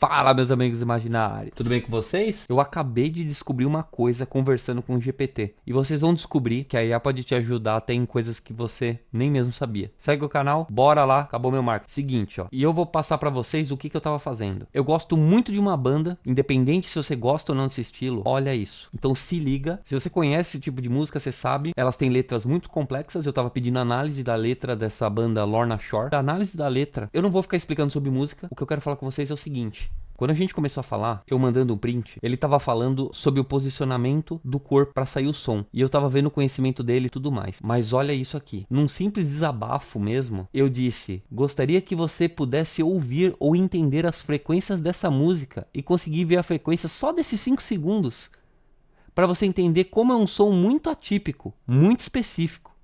Fala, meus amigos imaginários, tudo bem com vocês? Eu acabei de descobrir uma coisa conversando com o GPT e vocês vão descobrir que a IA pode te ajudar até em coisas que você nem mesmo sabia. Segue o canal, bora lá, acabou meu marketing. Seguinte, ó, e eu vou passar pra vocês o que eu tava fazendo. Eu gosto muito de uma banda, independente se você gosta ou não desse estilo, olha isso. Então se liga, se você conhece esse tipo de música, você sabe, elas têm letras muito complexas. Eu tava pedindo análise da letra dessa banda Lorna Shore. Da análise da letra, eu não vou ficar explicando sobre música, o que eu quero falar com vocês é o seguinte. Quando a gente começou a falar, eu mandando um print, ele tava falando sobre o posicionamento do corpo para sair o som. E eu tava vendo o conhecimento dele e tudo mais. Mas olha isso aqui. Num simples desabafo mesmo, eu disse: gostaria que você pudesse ouvir ou entender as frequências dessa música e conseguir ver a frequência só desses 5 segundos. Para você entender como é um som muito atípico, muito específico.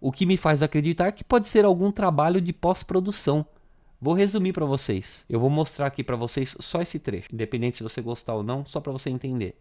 O que me faz acreditar que pode ser algum trabalho de pós-produção. Vou resumir para vocês. Eu vou mostrar aqui para vocês só esse trecho, independente se você gostar ou não, só para você entender.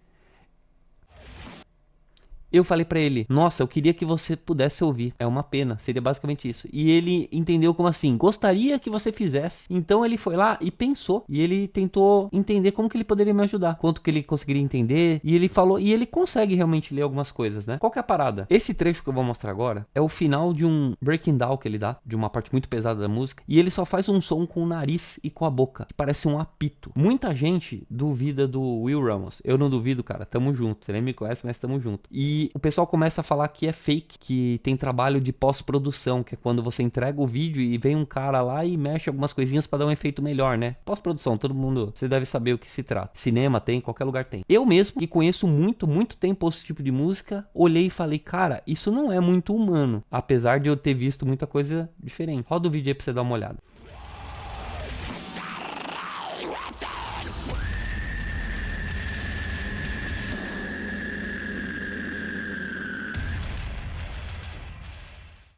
Eu falei pra ele: nossa, eu queria que você pudesse ouvir. É uma pena, seria basicamente isso. E ele entendeu como assim: gostaria que você fizesse. Então ele foi lá e pensou. E ele tentou entender como que ele poderia me ajudar. Quanto que ele conseguiria entender. E ele falou, e ele consegue realmente ler algumas coisas, né? Qual que é a parada? Esse trecho que eu vou mostrar agora é o final de um breaking down que ele dá, de uma parte muito pesada da música. E ele só faz um som com o nariz e com a boca, que parece um apito. Muita gente duvida do Will Ramos. Eu não duvido, cara. Tamo junto. Você nem me conhece, mas tamo junto. E o pessoal começa a falar que é fake, que tem trabalho de pós-produção, que é quando você entrega o vídeo e vem um cara lá e mexe algumas coisinhas pra dar um efeito melhor, né? Pós-produção, todo mundo, você deve saber o que se trata. Cinema tem, qualquer lugar tem. Eu mesmo, que conheço muito tempo esse tipo de música, olhei e falei: cara, isso não é muito humano, apesar de eu ter visto muita coisa diferente. Roda o vídeo aí pra você dar uma olhada.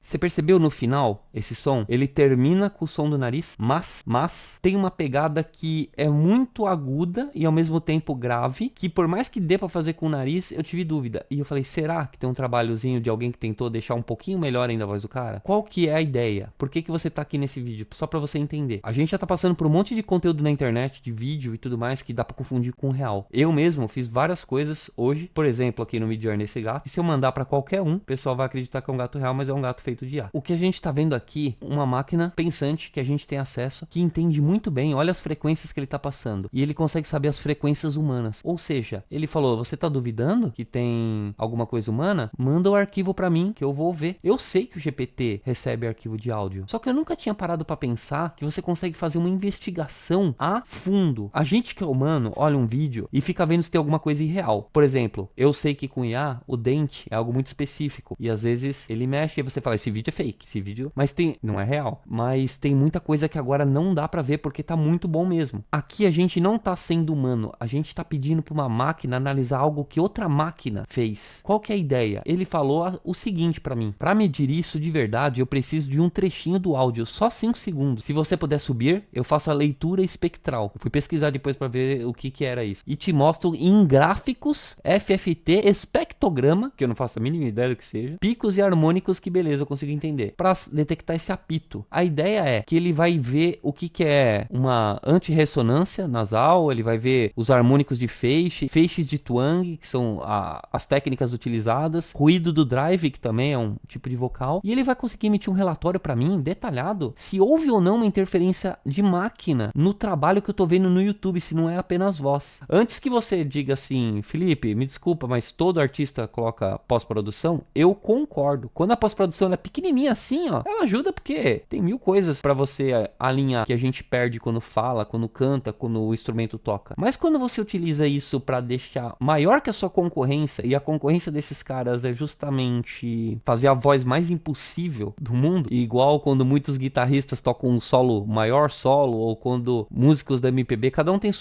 Você percebeu no final, esse som? Ele termina com o som do nariz, mas tem uma pegada que é muito aguda e ao mesmo tempo grave, que por mais que dê pra fazer com o nariz, eu tive dúvida. E eu falei: será que tem um trabalhozinho de alguém que tentou deixar um pouquinho melhor ainda a voz do cara? Qual que é a ideia? Por que você tá aqui nesse vídeo? Só pra você entender. A gente já tá passando por um monte de conteúdo na internet, de vídeo e tudo mais, que dá pra confundir com o real. Eu mesmo fiz várias coisas hoje, por exemplo, aqui no Midjourney nesse gato, e se eu mandar pra qualquer um, o pessoal vai acreditar que é um gato real, mas é um gato feito de IA. O que a gente tá vendo aqui, uma máquina pensante que a gente tem acesso, que entende muito bem, olha as frequências que ele tá passando, e ele consegue saber as frequências humanas. Ou seja, ele falou: você tá duvidando que tem alguma coisa humana? Manda o arquivo pra mim que eu vou ver. Eu sei que o GPT recebe arquivo de áudio, só que eu nunca tinha parado pra pensar que você consegue fazer uma investigação a fundo. A gente que é humano olha um vídeo e fica vendo se tem alguma coisa irreal. Por exemplo, eu sei que com IA o dente é algo muito específico e às vezes ele mexe e você fala: esse vídeo é fake, esse vídeo, mas tem, não é real, mas tem muita coisa que agora não dá pra ver porque tá muito bom mesmo. Aqui a gente não tá sendo humano, a gente tá pedindo pra uma máquina analisar algo que outra máquina fez. Qual que é a ideia? Ele falou o seguinte pra mim: pra medir isso de verdade, eu preciso de um trechinho do áudio, só 5 segundos. Se você puder subir, eu faço a leitura espectral. Eu fui pesquisar depois pra ver o que era isso. E te mostro em gráficos, FFT, espectrograma, que eu não faço a mínima ideia do que seja, picos e harmônicos, que beleza, eu consigo entender. Para detectar esse apito. A ideia é que ele vai ver o que é uma antirressonância nasal, ele vai ver os harmônicos de feixe, feixes de twang, que são as técnicas utilizadas, ruído do drive, que também é um tipo de vocal, e ele vai conseguir emitir um relatório para mim detalhado se houve ou não uma interferência de máquina no trabalho que eu tô vendo no YouTube, se não é apenas voz. Antes que você diga assim: Felipe, me desculpa, mas todo artista coloca pós-produção, eu concordo. Quando a pós-produção é pequenininha assim, ó, ela ajuda porque tem 1000 coisas pra você alinhar que a gente perde quando fala, quando canta, quando o instrumento toca. Mas quando você utiliza isso pra deixar maior que a sua concorrência, e a concorrência desses caras é justamente fazer a voz mais impossível do mundo, igual quando muitos guitarristas tocam um solo, maior solo, ou quando músicos da MPB, cada um tem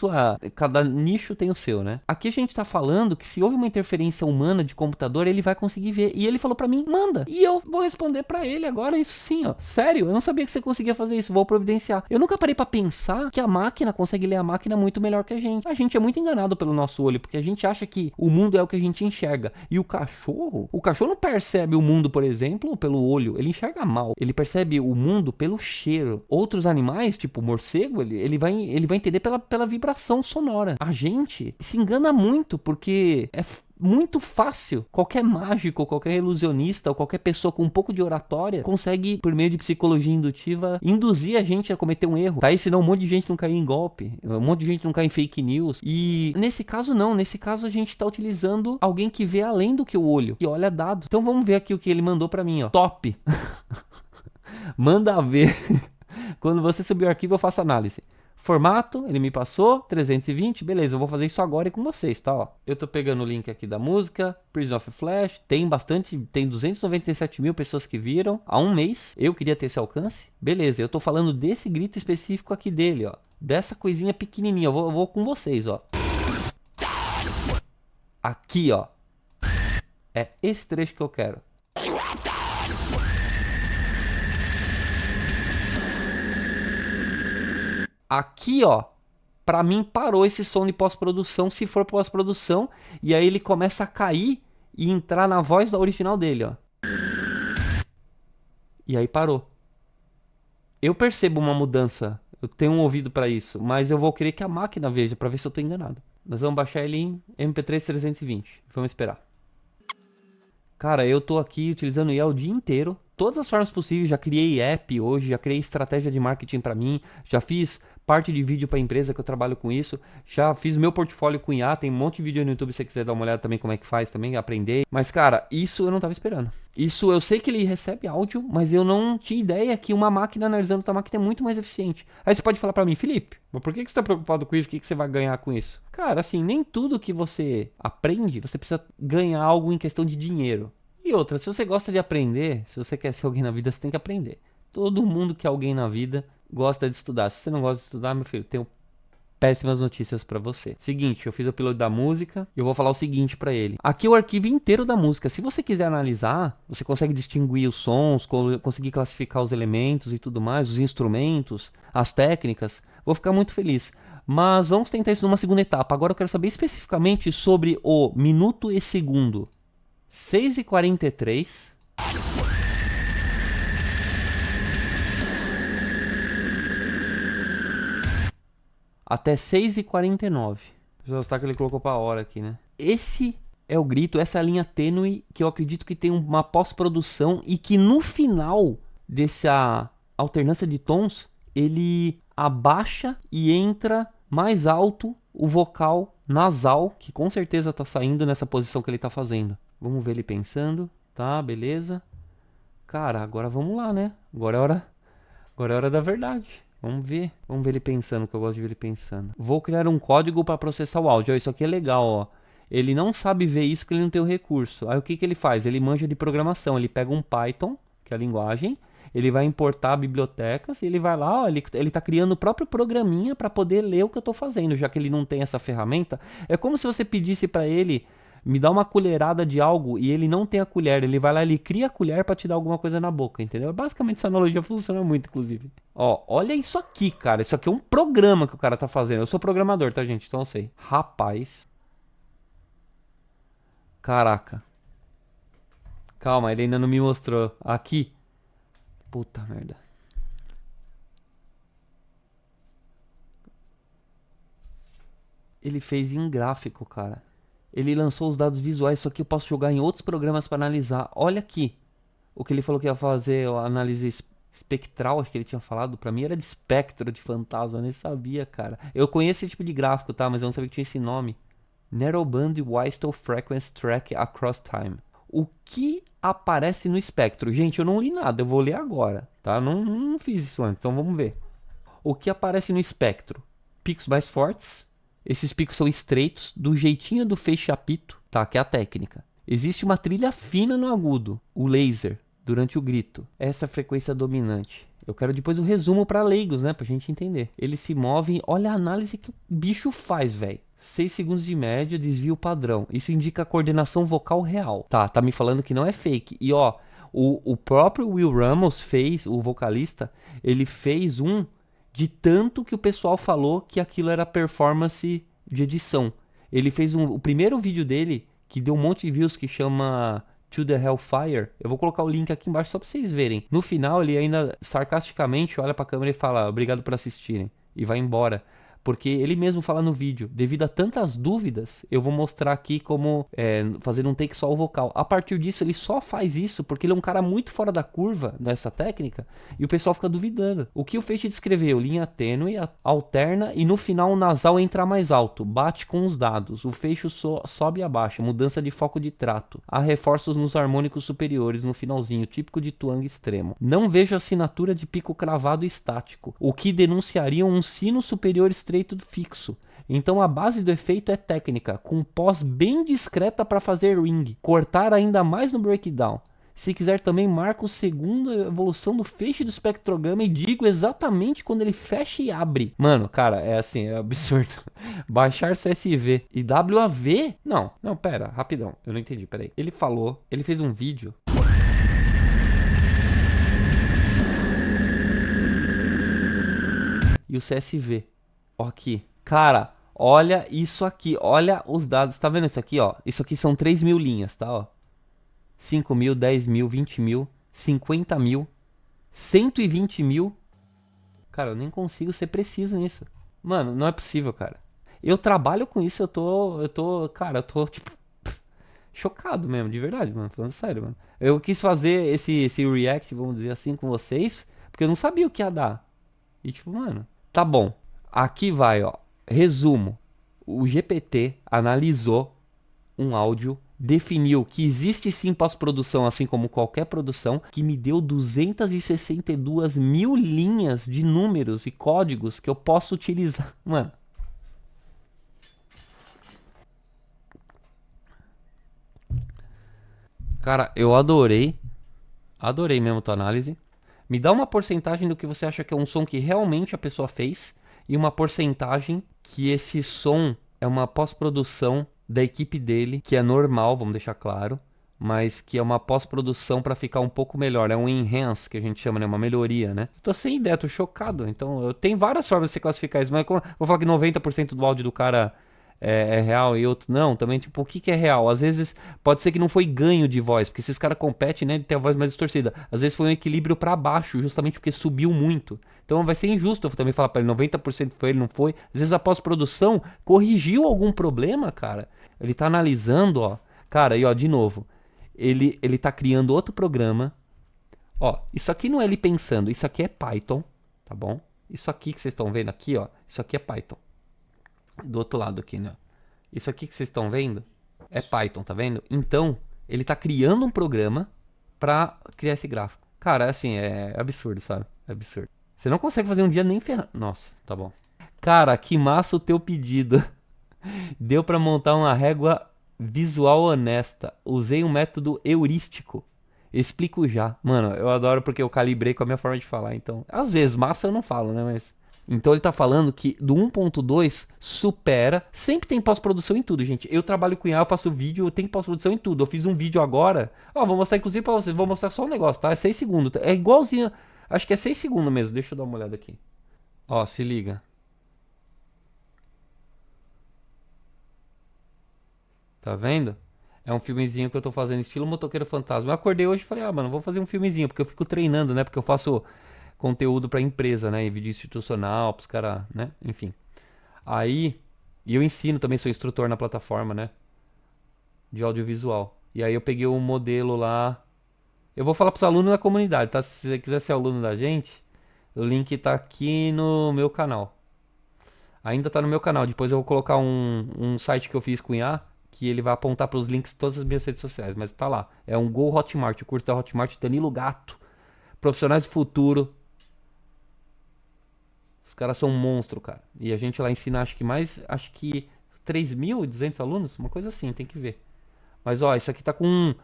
cada nicho tem o seu, né? Aqui a gente tá falando que se houve uma interferência humana de computador, ele vai conseguir ver. E ele falou pra mim: manda. E eu vou responder responder pra ele agora isso sim, ó. Sério, eu não sabia que você conseguia fazer isso, vou providenciar. Eu nunca parei pra pensar que a máquina consegue ler a máquina muito melhor que a gente. A gente é muito enganado pelo nosso olho, porque a gente acha que o mundo é o que a gente enxerga. E o cachorro não percebe o mundo, por exemplo, pelo olho, ele enxerga mal. Ele percebe o mundo pelo cheiro. Outros animais, tipo o morcego, ele vai entender pela vibração sonora. A gente se engana muito, porque é muito fácil. Qualquer mágico, qualquer ilusionista ou qualquer pessoa com um pouco de oratória consegue, por meio de psicologia indutiva, induzir a gente a cometer um erro. Tá? E senão um monte de gente não cair em golpe, um monte de gente não cair em fake news. E nesse caso não, nesse caso a gente tá utilizando alguém que vê além do que o olho, que olha dado. Então vamos ver aqui o que ele mandou pra mim, ó. Top! Manda ver. Quando você subir o arquivo eu faço análise. Formato, ele me passou, 320, beleza, eu vou fazer isso agora e com vocês, tá, ó. Eu tô pegando o link aqui da música, Prison of Flash, tem 297 mil pessoas que viram, há um mês, eu queria ter esse alcance, beleza, eu tô falando desse grito específico aqui dele, ó, dessa coisinha pequenininha, eu vou com vocês, ó. Aqui, ó, é esse trecho que eu quero. Aqui, ó, pra mim parou esse som de pós-produção, se for pós-produção, e aí ele começa a cair e entrar na voz da original dele, ó. E aí parou. Eu percebo uma mudança, eu tenho um ouvido pra isso, mas eu vou querer que a máquina veja pra ver se eu tô enganado. Nós vamos baixar ele em MP3 320, vamos esperar. Cara, eu tô aqui utilizando o IA o dia inteiro, todas as formas possíveis, já criei app hoje, já criei estratégia de marketing pra mim, já fiz parte de vídeo pra empresa que eu trabalho com isso, já fiz meu portfólio com IA, tem um monte de vídeo no YouTube se você quiser dar uma olhada também como é que faz também, aprender. Mas cara, isso eu não tava esperando. Isso eu sei que ele recebe áudio, mas eu não tinha ideia que uma máquina analisando outra máquina é muito mais eficiente. Aí você pode falar pra mim, Felipe, mas por que você tá preocupado com isso? O que você vai ganhar com isso? Cara, assim, nem tudo que você aprende, você precisa ganhar algo em questão de dinheiro. E outra, se você gosta de aprender, se você quer ser alguém na vida, você tem que aprender. Todo mundo que é alguém na vida gosta de estudar. Se você não gosta de estudar, meu filho, tenho péssimas notícias pra você. Seguinte, eu fiz o upload da música e eu vou falar o seguinte pra ele. Aqui é o arquivo inteiro da música. Se você quiser analisar, você consegue distinguir os sons, conseguir classificar os elementos e tudo mais, os instrumentos, as técnicas. Vou ficar muito feliz. Mas vamos tentar isso numa segunda etapa. Agora eu quero saber especificamente sobre o minuto e segundo. 6h43. Até 6h49. Deixa eu que ele colocou pra hora aqui, né? Esse é o grito, essa linha tênue que eu acredito que tem uma pós-produção e que no final dessa alternância de tons, ele abaixa e entra mais alto o vocal nasal, que com certeza tá saindo nessa posição que ele tá fazendo. Vamos ver ele pensando. Tá, beleza. Cara, agora vamos lá, né? Agora é hora da verdade. Vamos ver ele pensando, que eu gosto de ver ele pensando. Vou criar um código para processar o áudio. Ó, isso aqui é legal, ó. Ele não sabe ver isso porque ele não tem o recurso. Aí o que ele faz? Ele manja de programação. Ele pega um Python, que é a linguagem, ele vai importar bibliotecas e ele vai lá, ó, ele tá criando o próprio programinha para poder ler o que eu tô fazendo, já que ele não tem essa ferramenta. É como se você pedisse para ele me dá uma colherada de algo e ele não tem a colher, ele vai lá, ele cria a colher pra te dar alguma coisa na boca, entendeu? Basicamente essa analogia funciona muito, inclusive. Ó, olha isso aqui, cara, isso aqui é um programa que o cara tá fazendo. Eu sou programador, tá, gente? Então eu sei. Rapaz. Caraca. Calma, ele ainda não me mostrou. Aqui. Puta merda. Ele fez em gráfico, cara. Ele lançou os dados visuais, isso aqui eu posso jogar em outros programas para analisar. Olha aqui, o que ele falou que ia fazer, a análise espectral, acho que ele tinha falado, pra mim era de espectro, de fantasma, eu nem sabia, cara. Eu conheço esse tipo de gráfico, tá, mas eu não sabia que tinha esse nome. Narrowband Wistel Frequency Track Across Time. O que aparece no espectro? Gente, eu não li nada, eu vou ler agora, tá? Não fiz isso antes, então vamos ver. O que aparece no espectro? Picos mais fortes. Esses picos são estreitos, do jeitinho do feixe-apito, tá? Que é a técnica. Existe uma trilha fina no agudo, o laser, durante o grito. Essa é a frequência dominante. Eu quero depois o resumo para leigos, né? Pra gente entender. Eles se movem, olha a análise que o bicho faz, velho. 6 segundos de média, desvio padrão. Isso indica a coordenação vocal real. Tá me falando que não é fake. E ó, O próprio Will Ramos fez, o vocalista, ele fez um de tanto que o pessoal falou que aquilo era performance de edição. Ele fez o primeiro vídeo dele, que deu um monte de views, que chama To The Hellfire. Eu vou colocar o link aqui embaixo só pra vocês verem. No final, ele ainda sarcasticamente olha pra câmera e fala obrigado por assistirem. E vai embora. Porque ele mesmo fala no vídeo, devido a tantas dúvidas, eu vou mostrar aqui como fazer um take só o vocal. A partir disso, ele só faz isso porque ele é um cara muito fora da curva nessa técnica e o pessoal fica duvidando. O que o Feixe descreveu? Linha tênue, alterna e no final o nasal entra mais alto, bate com os dados. O Feixe sobe e abaixa, mudança de foco de trato. Há reforços nos harmônicos superiores no finalzinho, típico de twang extremo. Não vejo assinatura de pico cravado estático, o que denunciaria um sino superior estreito fixo. Então a base do efeito é técnica, com pós bem discreta para fazer ring, cortar ainda mais no breakdown. Se quiser também marco o segundo evolução do feixe do espectrograma e digo exatamente quando ele fecha e abre. Mano, cara, é assim, é absurdo. Baixar CSV e WAV? Não, pera, rapidão, eu não entendi, peraí. Ele falou, ele fez um vídeo. E o CSV. Ó aqui. Cara, olha isso aqui. Olha os dados. Tá vendo isso aqui, ó? Isso aqui são 3 mil linhas, tá? Ó. 5 mil, 10 mil, 20 mil, 50 mil, 120 mil. Cara, eu nem consigo ser preciso nisso. Mano, não é possível, cara. Eu trabalho com isso, cara, eu tô, tipo, chocado mesmo, de verdade, mano. Falando sério, mano. Eu quis fazer esse react, vamos dizer assim, com vocês, porque eu não sabia o que ia dar. E tipo, mano, tá bom. Aqui vai, ó. Resumo. O GPT analisou um áudio, definiu que existe sim pós-produção, assim como qualquer produção, que me deu 262 mil linhas de números e códigos que eu posso utilizar. Mano. Cara, eu adorei. Adorei mesmo a tua análise. Me dá uma porcentagem do que você acha que é um som que realmente a pessoa fez e uma porcentagem que esse som é uma pós-produção da equipe dele, que é normal, vamos deixar claro, mas que é uma pós-produção para ficar um pouco melhor. É um enhance, que a gente chama, né? Uma melhoria, né? Tô sem ideia, tô chocado. Então, eu tenho várias formas de você classificar isso, mas vou falar que 90% do áudio do cara é real e outro não, também, tipo, o que é real? Às vezes pode ser que não foi ganho de voz, porque esses caras competem, né, de ter a voz mais distorcida. Às vezes foi um equilíbrio para baixo, justamente porque subiu muito. Então vai ser injusto eu também falar para ele 90% foi ele, não foi. Às vezes a pós-produção corrigiu algum problema, cara. Ele tá analisando, ó. Cara, e ó, de novo, ele tá criando outro programa. Ó, isso aqui não é ele pensando, isso aqui é Python, tá bom? Isso aqui que vocês estão vendo aqui, ó, isso aqui é Python. Do outro lado aqui, né? Isso aqui que vocês estão vendo é Python, tá vendo? Então, ele tá criando um programa pra criar esse gráfico. Cara, assim, é absurdo, sabe? É absurdo. Você não consegue fazer um dia nem ferrando. Nossa, tá bom. Cara, que massa o teu pedido. Deu pra montar uma régua visual honesta. Usei um método heurístico. Explico já. Mano, eu adoro porque eu calibrei com a minha forma de falar, então... Às vezes, massa eu não falo, né, mas... Então ele tá falando que do 1.2 supera, sempre tem pós-produção em tudo, gente. Eu trabalho com IA, eu faço vídeo, eu tenho pós-produção em tudo. Eu fiz um vídeo agora, ó, vou mostrar inclusive pra vocês, vou mostrar só um negócio, tá? É 6 segundos, é igualzinho, acho que é 6 segundos mesmo, deixa eu dar uma olhada aqui. Ó, se liga. Tá vendo? É um filmezinho que eu tô fazendo estilo Motoqueiro Fantasma. Eu acordei hoje e falei, ah, mano, vou fazer um filmezinho, porque eu fico treinando, né? Porque eu faço conteúdo pra empresa, né? E vídeo institucional, pros caras, né? Enfim. Aí, e eu ensino também, sou instrutor na plataforma, né? De audiovisual. E aí eu peguei um modelo lá. Eu vou falar pros alunos da comunidade, tá? Se você quiser ser aluno da gente, o link tá aqui no meu canal. Ainda tá no meu canal. Depois eu vou colocar um site que eu fiz com IA, que ele vai apontar pros links de todas as minhas redes sociais. Mas tá lá. É um Go Hotmart, o curso da Hotmart Danilo Gato. Profissionais do futuro. Os caras são um monstro, cara. E a gente lá ensina, acho que 3.200 alunos, uma coisa assim, tem que ver. Mas ó, isso aqui tá com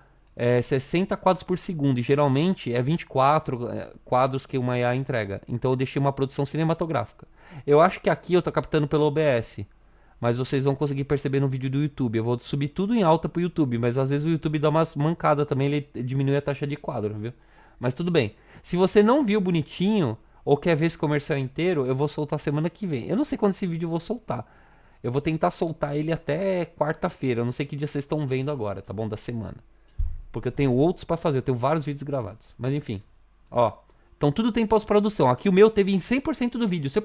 60 quadros por segundo. E geralmente é 24 quadros que uma IA entrega. Então eu deixei uma produção cinematográfica. Eu acho que aqui eu tô captando pelo OBS. mas vocês vão conseguir perceber no vídeo do YouTube. Eu vou subir tudo em alta pro YouTube, mas às vezes o YouTube dá umas mancadas também, ele diminui a taxa de quadro, viu? Mas tudo bem. Se você não viu bonitinho, ou quer ver esse comercial inteiro, eu vou soltar semana que vem. Eu não sei quando esse vídeo eu vou soltar. Eu vou tentar soltar ele até quarta-feira. Eu não sei que dia vocês estão vendo agora, tá bom? Da semana. Porque eu tenho outros pra fazer. Eu tenho vários vídeos gravados. Mas enfim. Ó. Então tudo tem pós-produção. Aqui o meu teve em 100% do vídeo. Se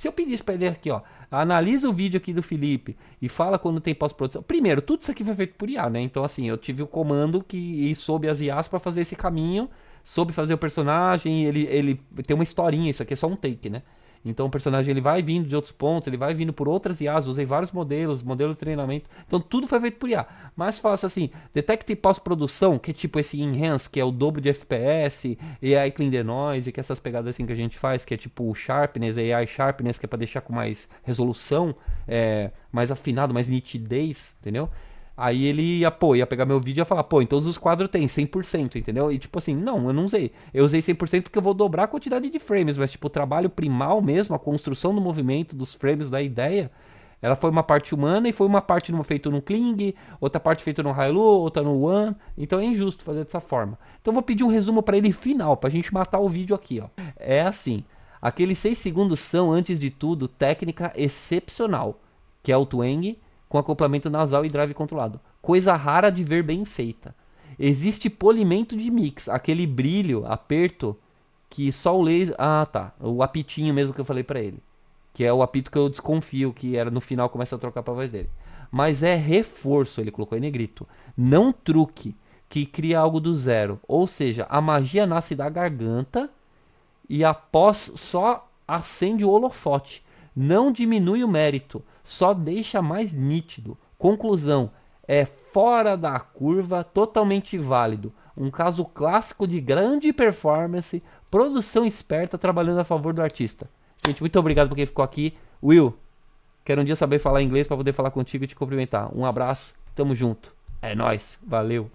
eu pedisse pra ele aqui, ó. Analisa o vídeo aqui do Felipe e fala quando tem pós-produção. Primeiro, tudo isso aqui foi feito por IA, né? Então assim, eu tive o comando e soube as IAs pra fazer esse caminho. Soube fazer o personagem. Ele tem uma historinha. Isso aqui é só um take, né? Então o personagem ele vai vindo de outros pontos, ele vai vindo por outras IAs, usei vários modelos de treinamento. Então tudo foi feito por IA. Mas falasse assim, detecte pós-produção, que é tipo esse enhance, que é o dobro de FPS, AI Clean the Noise, que é essas pegadas assim que a gente faz, que é tipo Sharpness, AI Sharpness, que é pra deixar com mais resolução, mais afinado, mais nitidez, entendeu? Aí ele ia pegar meu vídeo e ia falar, pô, em todos os quadros tem 100%, entendeu? E tipo assim, não, eu não usei. Eu usei 100% porque eu vou dobrar a quantidade de frames, mas tipo, o trabalho primal mesmo, a construção do movimento, dos frames, da ideia, ela foi uma parte humana e foi uma parte feita no Kling, outra parte feita no Hailu, outra no One, então é injusto fazer dessa forma. Então eu vou pedir um resumo pra ele final, pra gente matar o vídeo aqui, ó. É assim, aqueles 6 segundos são, antes de tudo, técnica excepcional, que é o Twang, com acoplamento nasal e drive controlado. Coisa rara de ver bem feita. Existe polimento de mix, aquele brilho, aperto, que só o laser... Ah, tá. O apitinho mesmo que eu falei pra ele. Que é o apito que eu desconfio, que era no final começa a trocar pra voz dele. Mas é reforço, ele colocou em negrito. Não truque, que cria algo do zero. Ou seja, a magia nasce da garganta e após só acende o holofote. Não diminui o mérito, só deixa mais nítido. Conclusão, é fora da curva, totalmente válido. Um caso clássico de grande performance, produção esperta trabalhando a favor do artista. Gente, muito obrigado por quem ficou aqui. Will, quero um dia saber falar inglês para poder falar contigo e te cumprimentar. Um abraço, tamo junto. É nóis, valeu.